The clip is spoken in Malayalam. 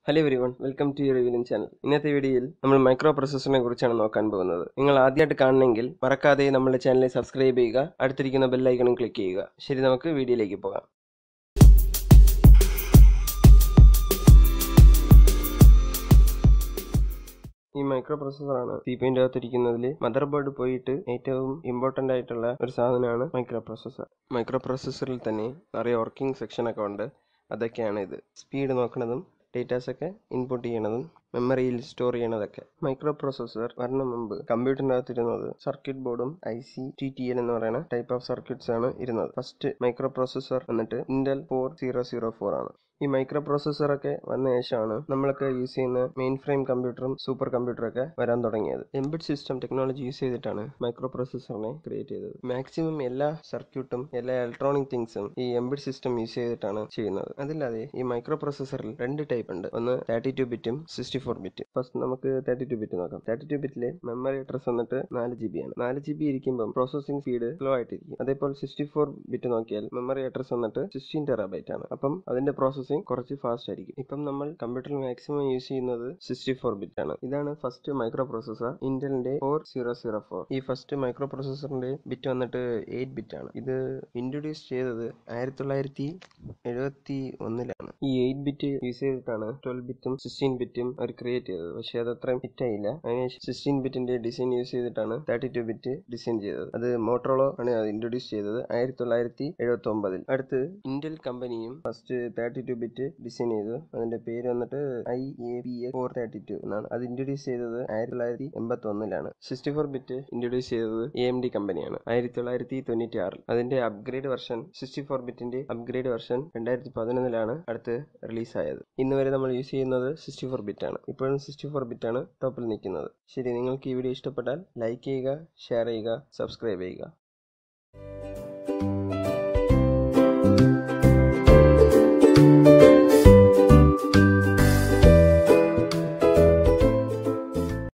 Hello everyone, welcome to your revealing channel. ഇന്നത്തെ വീഡിയോയിൽ നമ്മൾ മൈക്രോ പ്രോസസ്സറിനെ കുറിച്ചാണ് നോക്കാൻ പോകുന്നത്. നിങ്ങൾ ആദ്യമായിട്ട് കാണണമെങ്കിൽ മറക്കാതെ നമ്മുടെ ചാനൽ സബ്സ്ക്രൈബ് ചെയ്യുക, അടുത്തിരിക്കുന്ന ബെൽ ഐക്കണും ക്ലിക്ക് ചെയ്യുക. ശരി, നമുക്ക് വീഡിയോയിലേക്ക് പോകാം. ഈ മൈക്രോ പ്രോസസ്സറാണ് CPUവിൻ്റെ അകത്തിരിക്കുന്നതിൽ മദർ ബോർഡ് പോയിട്ട് ഏറ്റവും ഇമ്പോർട്ടൻ്റ് ആയിട്ടുള്ള ഒരു സാധനമാണ് മൈക്രോ പ്രോസസ്സർ. മൈക്രോ പ്രോസസ്സറിൽ തന്നെ നിറയെ വർക്കിംഗ് സെക്ഷനൊക്കെ ഉണ്ട്. അതൊക്കെയാണ് ഇത്. സ്പീഡ് നോക്കുന്നതും ഡേറ്റാസൊക്കെ ഇൻപുട്ട് ചെയ്യണതും മെമ്മറിയിൽ സ്റ്റോർ ചെയ്യണതൊക്കെ. മൈക്രോ പ്രോസസ്സർ വരണ മുമ്പ് കമ്പ്യൂട്ടറിൻ്റെ അകത്തിരുന്നത് സർക്യൂട്ട് ബോർഡും IC TTL എന്ന് പറയുന്ന ടൈപ്പ് ഓഫ് സർക്യൂട്ട്സ് ആണ് ഇരുന്നത്. ഫസ്റ്റ് മൈക്രോ പ്രോസസ്സർ വന്നിട്ട് Intel 4004 ആണ്. ഈ മൈക്രോ പ്രോസസ്സറൊക്കെ വന്ന ശേഷമാണ് നമ്മളൊക്കെ യൂസ് ചെയ്യുന്ന മെയിൻ ഫ്രെയിം കമ്പ്യൂട്ടറും സൂപ്പർ കമ്പ്യൂട്ടറൊക്കെ വരാൻ തുടങ്ങിയത്. എംബഡ് സിസ്റ്റം ടെക്നോളജി യൂസ് ചെയ്തിട്ടാണ് മൈക്രോ പ്രോസസ്സറിനെ ക്രിയേറ്റ് ചെയ്തത്. മാക്സിമം എല്ലാ സർക്യൂട്ടും എല്ലാ ഇലക്ട്രോണിക് തിങ്സും ഈ എംബഡ് സിസ്റ്റം യൂസ് ചെയ്തിട്ടാണ് ചെയ്യുന്നത്. അതില്ലാതെ ഈ മൈക്രോ പ്രോസസ്സറിൽ രണ്ട് ടൈപ്പ് ഉണ്ട്. ഒന്ന് 32 ബിറ്റും 64 ബിറ്റും. ഫസ്റ്റ് നമുക്ക് 32 ബിറ്റ് നോക്കാം. 32 ബിറ്റിലെ മെമ്മറി അഡ്രസ് വന്നിട്ട് 4GB ആണ്. 4GB ഇരിക്കുമ്പോൾ പ്രോസസ്സിംഗ് സ്പീഡ് സ്ലോ ആയിട്ടിരിക്കും. അതേപോലെ 64 ബിറ്റ് നോക്കിയാൽ മെമ്മറി അഡ്രസ് വന്നിട്ട് 16 TB ആണ്. അപ്പം അതിന്റെ പ്രോസസ്സിംഗ് കുറച്ച് ഫാസ്റ്റ് ആയിരിക്കും. ഇപ്പം നമ്മൾ കമ്പ്യൂട്ടറിൽ മാക്സിമം യൂസ് ചെയ്യുന്നത് 64 ബിറ്റ് ആണ്. ഇതാണ് ഫസ്റ്റ് മൈക്രോ പ്രോസസ്സർ, ഇന്റലിന്റെ 4004. ഈ ഫസ്റ്റ് മൈക്രോ പ്രോസസ്സറിന്റെ ബിറ്റ് വന്നിട്ട് 8 ബിറ്റ് ആണ്. ഇത് ഇൻട്രൊഡ്യൂസ് ചെയ്തത് 1971-ലാണ്. ഈ 8 ബിറ്റ് യൂസ് ചെയ്തിട്ടാണ് 12 ബിറ്റും 16 ബിറ്റും അവർ ക്രിയേറ്റ് ചെയ്തത്. പക്ഷെ അത് അത്രയും ഹിറ്റായില്ല. അതിനുശേഷം 16 ബിറ്റിന്റെ ഡിസൈൻ യൂസ് ചെയ്തിട്ടാണ് 32 ബിറ്റ് ഡിസൈൻ ചെയ്തത്. അത് മോട്ടോറോള ആണ് അത് ഇൻട്രൊഡ്യൂസ് ചെയ്തത് 1979. അടുത്ത് ഇന്റൽ കമ്പനിയും ഫസ്റ്റ് 32 ബിറ്റ് ഡിസൈൻ ചെയ്തു. അതിന്റെ പേര് വന്നിട്ട് IAPS 432 എന്നാണ്. അത് ഇൻട്രൊഡ്യൂസ് ചെയ്തത് 1981-ലാണ്. 64 ബിറ്റ് ഇൻട്രൊഡ്യൂസ് ചെയ്തത് AMD കമ്പനിയാണ് 1996. അതിന്റെ അപ്ഗ്രേഡ് വെർഷൻ 64 ബിറ്റിന്റെ അപ്ഗ്രേഡ് വെർഷൻ 2011-ലാണ് അടുത്ത് റിലീസായത്. ഇന്ന് വരെ നമ്മൾ യൂസ് ചെയ്യുന്നത് 64 ബിറ്റാണ്. ഇപ്പോഴും 64 ബിറ്റാണ് ടോപ്പിൽ നിൽക്കുന്നത്. ശരി, നിങ്ങൾക്ക് ഈ വീഡിയോ ഇഷ്ടപ്പെട്ടാൽ ലൈക്ക് ചെയ്യുക, ഷെയർ ചെയ്യുക, സബ്സ്ക്രൈബ് ചെയ്യുക.